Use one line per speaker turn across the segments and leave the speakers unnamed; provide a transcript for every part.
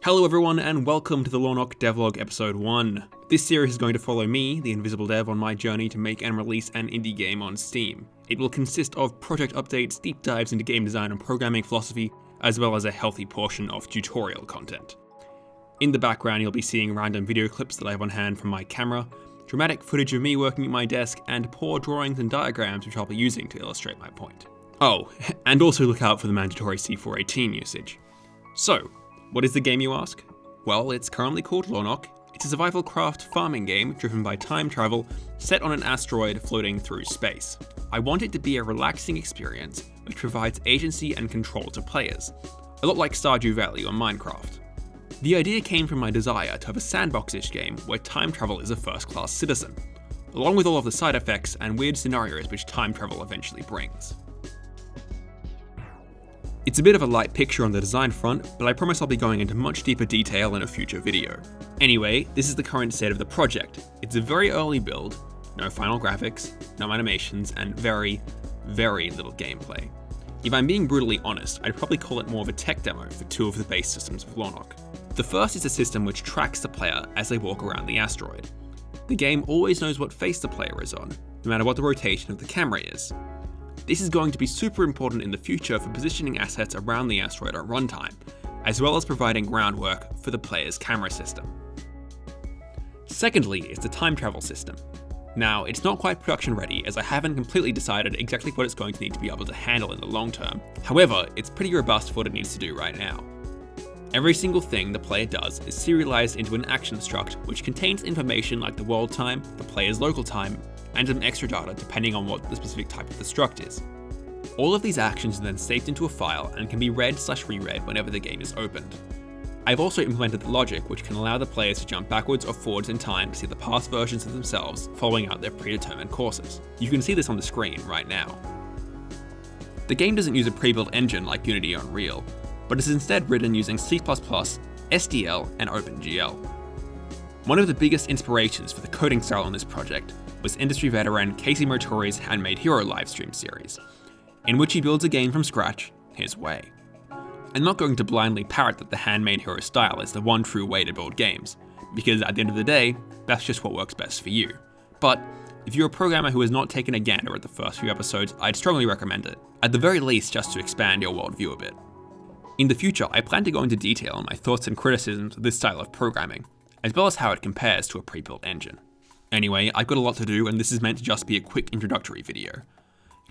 Hello everyone and welcome to the Lornock Devlog episode 1. This series is going to follow me, the Invisible Dev, on my journey to make and release an indie game on Steam. It will consist of project updates, deep dives into game design and programming philosophy, as well as a healthy portion of tutorial content. In the background you'll be seeing random video clips that I have on hand from my camera, dramatic footage of me working at my desk, and poor drawings and diagrams which I'll be using to illustrate my point. Oh, and also look out for the mandatory C418 usage. So, what is the game, you ask? Well, it's currently called Lornock. It's a survival craft farming game driven by time travel, set on an asteroid floating through space. I want it to be a relaxing experience which provides agency and control to players, a lot like Stardew Valley or Minecraft. The idea came from my desire to have a sandbox-ish game where time travel is a first-class citizen, along with all of the side effects and weird scenarios which time travel eventually brings. It's a bit of a light picture on the design front, but I promise I'll be going into much deeper detail in a future video. Anyway, this is the current state of the project. It's a very early build, no final graphics, no animations, and very, very little gameplay. If I'm being brutally honest, I'd probably call it more of a tech demo for two of the base systems of Lornock. The first is a system which tracks the player as they walk around the asteroid. The game always knows what face the player is on, no matter what the rotation of the camera is. This is going to be super important in the future for positioning assets around the asteroid at runtime, as well as providing groundwork for the player's camera system. Secondly is the time travel system. Now, it's not quite production ready as I haven't completely decided exactly what it's going to need to be able to handle in the long term. However, it's pretty robust for what it needs to do right now. Every single thing the player does is serialized into an action struct which contains information like the world time, the player's local time, and some extra data depending on what the specific type of the struct is. All of these actions are then saved into a file and can be read/reread whenever the game is opened. I've also implemented the logic which can allow the players to jump backwards or forwards in time to see the past versions of themselves following out their predetermined courses. You can see this on the screen right now. The game doesn't use a pre-built engine like Unity or Unreal, but is instead written using C++, SDL, and OpenGL. One of the biggest inspirations for the coding style on this project was industry veteran Casey Motori's Handmade Hero livestream series, in which he builds a game from scratch, his way. I'm not going to blindly parrot that the Handmade Hero style is the one true way to build games, because at the end of the day, that's just what works best for you. But if you're a programmer who has not taken a gander at the first few episodes, I'd strongly recommend it, at the very least just to expand your worldview a bit. In the future, I plan to go into detail on my thoughts and criticisms of this style of programming, as well as how it compares to a pre-built engine. Anyway, I've got a lot to do and this is meant to just be a quick introductory video.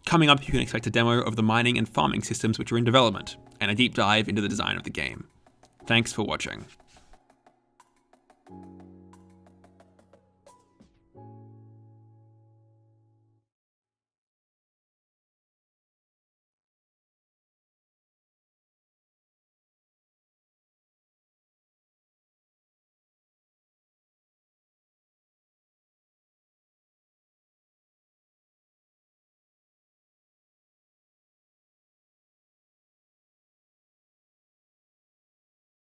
Coming up, you can expect a demo of the mining and farming systems which are in development, and a deep dive into the design of the game. Thanks for watching.